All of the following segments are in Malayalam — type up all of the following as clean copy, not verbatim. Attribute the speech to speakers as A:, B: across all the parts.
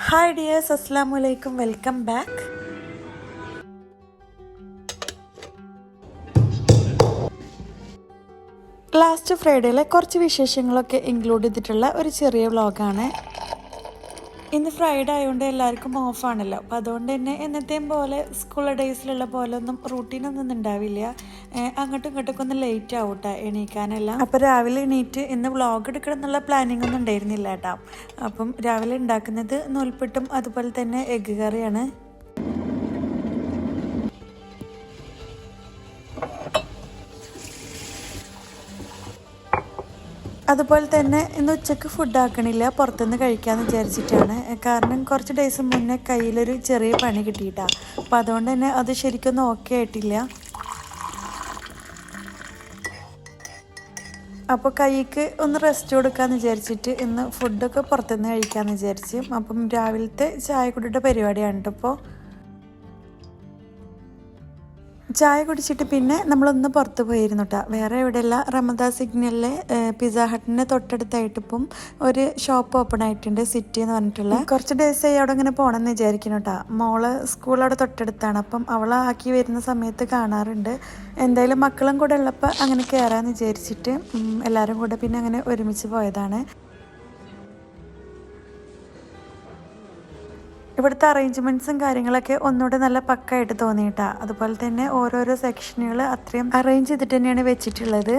A: Hi dears, assalamu alaikum, welcome back. Last ഫ്രൈഡേയിലെ കുറച്ച് വിശേഷങ്ങളൊക്കെ ഇൻക്ലൂഡ് ചെയ്തിട്ടുള്ള ഒരു ചെറിയ വ്ളോഗാണ്. ഇന്ന് ഫ്രൈഡേ ആയതുകൊണ്ട് എല്ലാവർക്കും ഓഫാണല്ലോ, അപ്പോൾ അതുകൊണ്ട് തന്നെ എന്നത്തെയും പോലെ സ്കൂൾ ഡേയ്സിലുള്ള പോലെ ഒന്നും റൂട്ടീനൊന്നും ഉണ്ടാവില്ല. അങ്ങോട്ടും ഇങ്ങോട്ടൊക്കെ ഒന്ന് ലേറ്റ് ആവട്ടെ എണീക്കാനെല്ലാം. അപ്പോൾ രാവിലെ എണീറ്റ് ഇന്ന് വ്ളോഗ് എടുക്കണം എന്നുള്ള പ്ലാനിങ് ഒന്നും ഉണ്ടായിരുന്നില്ല കേട്ടോ. അപ്പം രാവിലെ ഉണ്ടാക്കുന്നത് നൂൽപുട്ടും അതുപോലെ തന്നെ എഗ്ഗ് കറിയാണ്. അതുപോലെ തന്നെ ഇന്ന് ഉച്ചയ്ക്ക് ഫുഡ് ആക്കണില്ല, പുറത്തുനിന്ന് കഴിക്കാമെന്ന് വിചാരിച്ചിട്ടാണ്. കാരണം കുറച്ച് ഡേയ്സ് മുന്നേ കയ്യിലൊരു ചെറിയ പണി കിട്ടിയിട്ടാണ്. അപ്പോൾ അതുകൊണ്ട് തന്നെ അത് ശരിക്കൊന്നും ഓക്കെ ആയിട്ടില്ല. അപ്പോൾ കൈക്ക് ഒന്ന് റെസ്റ്റ് കൊടുക്കാമെന്ന് വിചാരിച്ചിട്ട് ഇന്ന് ഫുഡൊക്കെ പുറത്തുനിന്ന് കഴിക്കാമെന്ന് വിചാരിച്ചു. അപ്പം രാവിലത്തെ ചായ കുടിയുടെ പരിപാടിയാണ് കേട്ടോ. ഇപ്പോൾ ചായ കുടിച്ചിട്ട് പിന്നെ നമ്മളൊന്ന് പുറത്ത് പോയിരുന്നു കേട്ടോ. വേറെ എവിടെയല്ല, റമദാ സിഗ്നലിലെ പിസ്സ ഹട്ടിൻ്റെ തൊട്ടടുത്തായിട്ട് ഇപ്പം ഒരു ഷോപ്പ് ഓപ്പൺ ആയിട്ടുണ്ട്, സിറ്റി എന്ന് പറഞ്ഞിട്ടുള്ള. കുറച്ച് ഡേയ്സായി അവിടെ ഇങ്ങനെ പോകണമെന്ന് വിചാരിക്കുന്നു കേട്ടോ. മോള് സ്കൂൾ അവിടെ തൊട്ടടുത്താണ്, അപ്പം അവളെ ആക്കി വരുന്ന സമയത്ത് കാണാറുണ്ട്. എന്തായാലും മക്കളും കൂടെ ഉള്ളപ്പോൾ അങ്ങനെ കയറാമെന്ന് വിചാരിച്ചിട്ട് എല്ലാവരും കൂടെ പിന്നെ അങ്ങനെ ഒരുമിച്ച് പോയതാണ്. ഇവിടുത്തെ അറേഞ്ച്മെൻറ്റ്സും കാര്യങ്ങളൊക്കെ ഒന്നുകൂടെ നല്ല പക്കായിട്ട് തോന്നിയിട്ടാ. അതുപോലെ തന്നെ ഓരോരോ സെക്ഷനുകൾ അത്രയും അറേഞ്ച് ചെയ്തിട്ട് തന്നെയാണ് വെച്ചിട്ടുള്ളത്.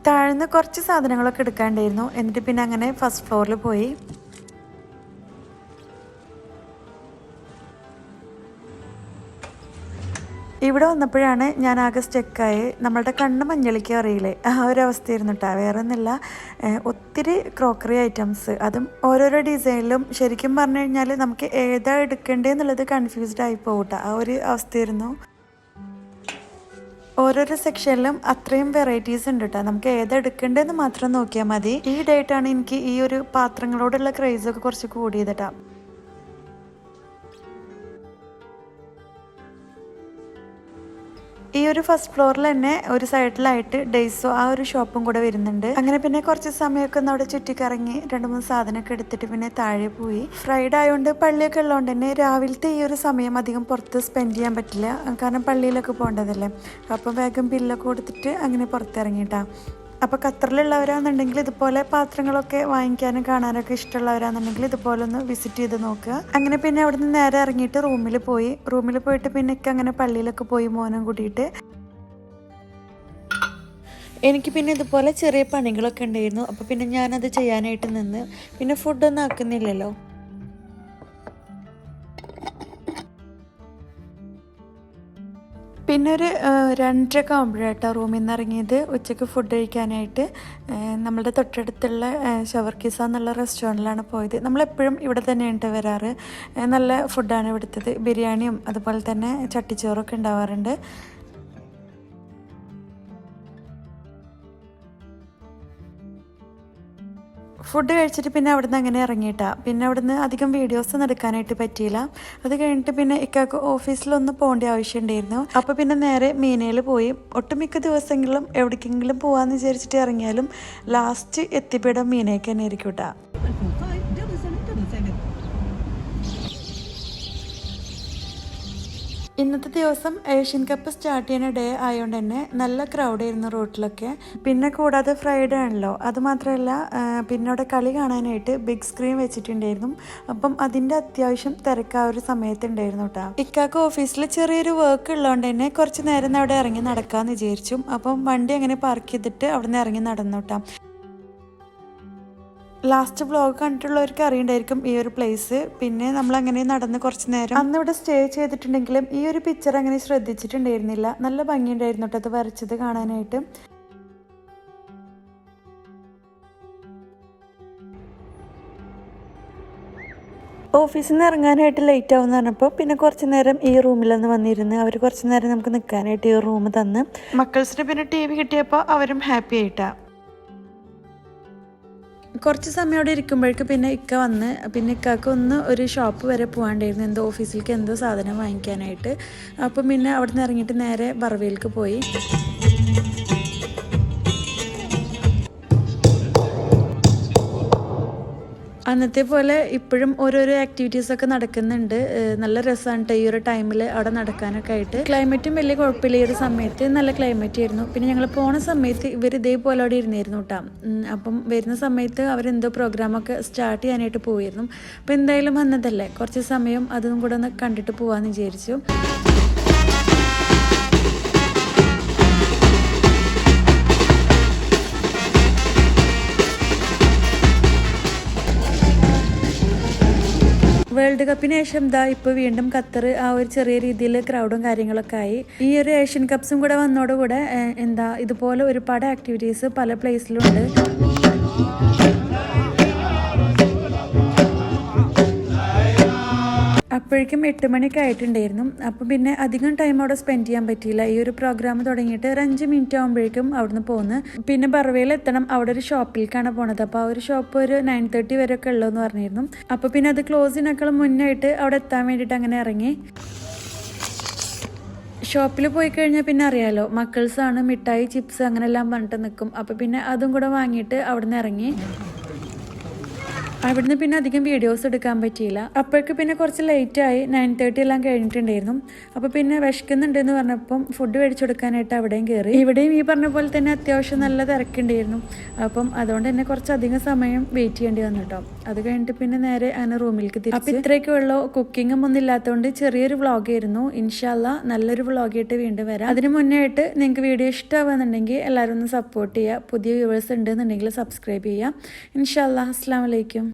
A: താഴ്ന്ന് കുറച്ച് സാധനങ്ങളൊക്കെ എടുക്കാണ്ടായിരുന്നു. എന്നിട്ട് പിന്നെ അങ്ങനെ ഫസ്റ്റ് ഫ്ലോറിൽ പോയി. ഇവിടെ വന്നപ്പോഴാണ് ഞാൻ ആകെ സ്റ്റക്കായി. നമ്മളുടെ കണ്ണ് മഞ്ഞളിക്ക് അറിയില്ലേ, ആ ഒരു അവസ്ഥയായിരുന്നു കേട്ടോ. വേറെ ഒന്നുമില്ല, ഒത്തിരി ക്രോക്കറി ഐറ്റംസ്, അതും ഓരോരോ ഡിസൈനിലും. ശരിക്കും പറഞ്ഞു കഴിഞ്ഞാൽ നമുക്ക് ഏതാ എടുക്കേണ്ടതെന്നുള്ളത് കൺഫ്യൂസ്ഡ് ആയി പോകട്ടെ, ആ ഒരു അവസ്ഥയായിരുന്നു. ഓരോരോ സെക്ഷനിലും അത്രയും വെറൈറ്റീസ് ഉണ്ട് കേട്ടോ. നമുക്ക് ഏതാ എടുക്കേണ്ടതെന്ന് മാത്രം നോക്കിയാൽ മതി. ഈ ഡേറ്റാണ് എനിക്ക് ഈ ഒരു പാത്രങ്ങളോടുള്ള ക്രേസൊക്കെ കുറച്ച് കൂടിയത് കേട്ടോ. ഈ ഒരു ഫസ്റ്റ് ഫ്ലോറിൽ തന്നെ ഒരു സൈഡിലായിട്ട് ഡേയ്സോ ആ ഒരു ഷോപ്പും കൂടെ വരുന്നുണ്ട്. അങ്ങനെ പിന്നെ കുറച്ച് സമയമൊക്കെ ഒന്ന് അവിടെ ചുറ്റിക്കറങ്ങി 2-3 സാധനമൊക്കെ എടുത്തിട്ട് പിന്നെ താഴെ പോയി. ഫ്രൈഡേ ആയതുകൊണ്ട് പള്ളിയൊക്കെ ഉള്ളതുകൊണ്ട് തന്നെ രാവിലത്തെ ഈ ഒരു സമയം അധികം പുറത്ത് സ്പെൻഡ് ചെയ്യാൻ പറ്റില്ല, കാരണം പള്ളിയിലൊക്കെ പോകേണ്ടതല്ലേ. അപ്പം വേഗം ബില്ലൊക്കെ കൊടുത്തിട്ട് അങ്ങനെ പുറത്തിറങ്ങിയിട്ടാ. അപ്പോൾ ഖത്തറിലുള്ളവരാണെന്നുണ്ടെങ്കിൽ ഇതുപോലെ പാത്രങ്ങളൊക്കെ വാങ്ങിക്കാനും കാണാനൊക്കെ ഇഷ്ടമുള്ളവരാണെന്നുണ്ടെങ്കിൽ ഇതുപോലെ ഒന്ന് വിസിറ്റ് ചെയ്ത് നോക്കുക. അങ്ങനെ പിന്നെ അവിടെ നിന്ന് നേരെ ഇറങ്ങിയിട്ട് റൂമിൽ പോയിട്ട് പിന്നെ അങ്ങനെ പള്ളിയിലൊക്കെ പോയി മോനും കൂട്ടിയിട്ട്. എനിക്ക് പിന്നെ ഇതുപോലെ ചെറിയ പണികളൊക്കെ ഉണ്ടായിരുന്നു. അപ്പോൾ പിന്നെ ഞാനത് ചെയ്യാനായിട്ട് നിന്ന്. പിന്നെ ഫുഡൊന്നും ആക്കുന്നില്ലല്ലോ. പിന്നെ ഒരു 2:30 ആകുമ്പോഴാട്ടോ റൂമിൽ നിന്ന് ഇറങ്ങിയത് ഉച്ചയ്ക്ക് ഫുഡ് കഴിക്കാനായിട്ട്. നമ്മളുടെ തൊട്ടടുത്തുള്ള ഷവർക്കീസ എന്നുള്ള റെസ്റ്റോറൻറ്റിലാണ് പോയത്. നമ്മളെപ്പോഴും ഇവിടെ തന്നെയാണ് വരാറ്. നല്ല ഫുഡാണ് ഇവിടുത്തത്. ബിരിയാണിയും അതുപോലെ തന്നെ ചട്ടിച്ചോറൊക്കെ ഉണ്ടാവാറുണ്ട്. ഫുഡ് കഴിച്ചിട്ട് പിന്നെ അവിടുന്ന് അങ്ങനെ ഇറങ്ങിയിട്ടാ. പിന്നെ അവിടുന്ന് അധികം വീഡിയോസൊന്നും എടുക്കാനായിട്ട് പറ്റിയില്ല. അത് കഴിഞ്ഞിട്ട് പിന്നെ ഇക്കാക്ക് ഓഫീസിലൊന്ന് പോകേണ്ട ആവശ്യം ഉണ്ടായിരുന്നു. അപ്പോൾ പിന്നെ നേരെ മീനയിൽ പോയി. ഒട്ടുമിക്ക ദിവസങ്ങളിലും എവിടേക്കെങ്കിലും പോകാമെന്ന് വിചാരിച്ചിട്ട് ഇറങ്ങിയാലും ലാസ്റ്റ് എത്തിപ്പെടാൻ മീനേക്ക് തന്നെ ആയിരിക്കും കേട്ടോ. ഇന്നത്തെ ദിവസം ഏഷ്യൻ കപ്പ് സ്റ്റാർട്ട് ചെയ്യുന്ന ഡേ ആയതുകൊണ്ട് തന്നെ നല്ല ക്രൗഡായിരുന്നു റോട്ടിലൊക്കെ. പിന്നെ കൂടാതെ ഫ്രൈഡേ ആണല്ലോ, അതുമാത്രമല്ല പിന്നെ അവിടെ കളി കാണാനായിട്ട് ബിഗ് സ്ക്രീൻ വെച്ചിട്ടുണ്ടായിരുന്നു. അപ്പം അതിൻ്റെ അത്യാവശ്യം തിരക്ക് ആ ഒരു സമയത്തുണ്ടായിരുന്നു കേട്ടോ. ഇക്കാക്ക് ഓഫീസിൽ ചെറിയൊരു വർക്ക് ഉള്ളതുകൊണ്ട് തന്നെ കുറച്ച് നേരം അവിടെ ഇറങ്ങി നടക്കാമെന്ന് വിചാരിച്ചു. അപ്പം വണ്ടി അങ്ങനെ പാർക്ക് ചെയ്തിട്ട് അവിടെ നിന്ന് ഇറങ്ങി നടന്നു കേട്ടോ. ലാസ്റ്റ് വ്ളോഗ് കണ്ടിട്ടുള്ളവർക്ക് അറിയണ്ടായിരിക്കും ഈ ഒരു പ്ലേസ്. പിന്നെ നമ്മളങ്ങനെ നടന്ന് കുറച്ച് നേരം അന്ന് ഇവിടെ സ്റ്റേ ചെയ്തിട്ടുണ്ടെങ്കിലും ഈ ഒരു പിക്ചർ അങ്ങനെ ശ്രദ്ധിച്ചിട്ടുണ്ടായിരുന്നില്ല. നല്ല ഭംഗിയുണ്ടായിരുന്നു കേട്ടോ അത് വരച്ചത് കാണാനായിട്ട്. ഓഫീസിൽ നിന്ന് ഇറങ്ങാനായിട്ട് ലേറ്റ് ആവുമെന്ന് പറഞ്ഞപ്പോൾ പിന്നെ കുറച്ച് നേരം ഈ റൂമിലൊന്ന് വന്നിരുന്ന് അവർ കുറച്ച് നേരം നമുക്ക് നിൽക്കാനായിട്ട് ഈ റൂം തന്ന്. മക്കൾസിന് പിന്നെ TV കിട്ടിയപ്പോൾ അവരും ഹാപ്പി ആയിട്ടാണ്. കുറച്ച് സമയം അവിടെ ഇരിക്കുമ്പോഴേക്ക് പിന്നെ ഇക്ക വന്ന് പിന്നെ ഇക്കാക്ക് ഒന്ന് ഒരു ഷോപ്പ് വരെ പോകാണ്ടായിരുന്നു, എന്തോ ഓഫീസിലേക്ക് എന്തോ സാധനം വാങ്ങിക്കാനായിട്ട്. അപ്പം പിന്നെ അവിടെ നിന്ന് ഇറങ്ങിയിട്ട് നേരെ ബർവയിലേക്ക് പോയി. അന്നത്തെ പോലെ ഇപ്പോഴും ഓരോരോ ആക്ടിവിറ്റീസൊക്കെ നടക്കുന്നുണ്ട്. നല്ല രസമാണ് കേട്ടോ ഈ ഒരു ടൈമിൽ അവിടെ നടക്കാനൊക്കെ ആയിട്ട്. ക്ലൈമറ്റും വലിയ കുഴപ്പമില്ല. ഈ ഒരു സമയത്ത് നല്ല ക്ലൈമറ്റ് ആയിരുന്നു. പിന്നെ ഞങ്ങൾ പോണ സമയത്ത് ഇവർ ഇതേപോലെ അവിടെ ഇരുന്നായിരുന്നു കേട്ടോ. അപ്പം വരുന്ന സമയത്ത് അവരെന്തോ പ്രോഗ്രാമൊക്കെ സ്റ്റാർട്ട് ചെയ്യാനായിട്ട് പോയിരുന്നു. അപ്പോൾ എന്തായാലും വന്നതല്ലേ, കുറച്ച് സമയം അതും കൂടെ ഒന്ന് കണ്ടിട്ട് പോകാമെന്ന് വിചാരിച്ചു. വേൾഡ് കപ്പിന് ശേഷം ഇപ്പോൾ വീണ്ടും ഖത്തർ ആ ഒരു ചെറിയ രീതിയിൽ ക്രൗഡും കാര്യങ്ങളൊക്കെ ആയി. ഈ ഒരു ഏഷ്യൻ കപ്സും കൂടെ വന്നതോടുകൂടെ ഇതുപോലെ ഒരുപാട് ആക്ടിവിറ്റീസ് പല പ്ലേസിലുണ്ട്. അപ്പോഴേക്കും 8 മണിയൊക്കെ ആയിട്ടുണ്ടായിരുന്നു. അപ്പോൾ പിന്നെ അധികം ടൈം അവിടെ സ്പെൻഡ് ചെയ്യാൻ പറ്റിയില്ല. ഈ ഒരു പ്രോഗ്രാം തുടങ്ങിയിട്ട് ഒരു 5 മിനിറ്റ് ആകുമ്പോഴേക്കും അവിടുന്ന് പോന്ന്. പിന്നെ ബർവയിൽ എത്തണം. അവിടെ ഒരു ഷോപ്പിലേക്കാണ് പോണത്. അപ്പോൾ ആ ഒരു ഷോപ്പ് ഒരു 9:30 വരെ ഒക്കെ ഉള്ളതെന്ന് പറഞ്ഞിരുന്നു. അപ്പോൾ പിന്നെ അത് ക്ലോസിനേക്കാളും മുന്നായിട്ട് അവിടെ എത്താൻ വേണ്ടിയിട്ട് അങ്ങനെ ഇറങ്ങി. ഷോപ്പിൽ പോയി കഴിഞ്ഞാൽ പിന്നെ അറിയാലോ, മക്കൾസാണ് മിഠായി ചിപ്സ് അങ്ങനെല്ലാം പറഞ്ഞിട്ട് നിൽക്കും. അപ്പോൾ പിന്നെ അതും കൂടെ വാങ്ങിയിട്ട് അവിടെ നിന്ന് ഇറങ്ങി. അവിടുന്ന് പിന്നെ അധികം വീഡിയോസ് എടുക്കാൻ പറ്റിയില്ല. അപ്പോഴേക്ക് പിന്നെ കുറച്ച് ലേറ്റായി, 9:30 എല്ലാം കഴിഞ്ഞിട്ടുണ്ടായിരുന്നു. അപ്പോൾ പിന്നെ വിശക്കുന്നുണ്ടെന്ന് പറഞ്ഞപ്പം ഫുഡ് മേടിച്ചു കൊടുക്കാനായിട്ട് അവിടെയും കയറി. ഇവിടെയും ഈ പറഞ്ഞ പോലെ തന്നെ അത്യാവശ്യം നല്ല തിരക്കുണ്ടായിരുന്നു. അപ്പം അതുകൊണ്ട് തന്നെ കുറച്ചധികം സമയം വെയിറ്റ് ചെയ്യേണ്ടി വന്നു കേട്ടോ. അത് കഴിഞ്ഞിട്ട് പിന്നെ നേരെ അങ്ങനെ റൂമിലേക്ക് തിരിച്ചു. അപ്പോൾ ഇത്രയൊക്കെ ഉള്ളൂ. കുക്കിങ്ങും ഒന്നും ഇല്ലാത്തതുകൊണ്ട് ചെറിയൊരു വ്ളോഗായിരുന്നു. ഇൻഷാല്ലാ നല്ലൊരു വ്ളോഗായിട്ട് വീണ്ടും വരാം. അതിന് മുന്നേ ആയിട്ട് നിങ്ങൾക്ക് വീഡിയോ ഇഷ്ടമാവുന്നുണ്ടെങ്കിൽ എല്ലാവരും ഒന്ന് സപ്പോർട്ട് ചെയ്യുക. പുതിയ വ്യൂവേഴ്സ് ഉണ്ടെന്നുണ്ടെങ്കിൽ സബ്സ്ക്രൈബ് ചെയ്യുക. ഇൻഷാല്ലാ. അസ്സലാമു അലൈക്കും.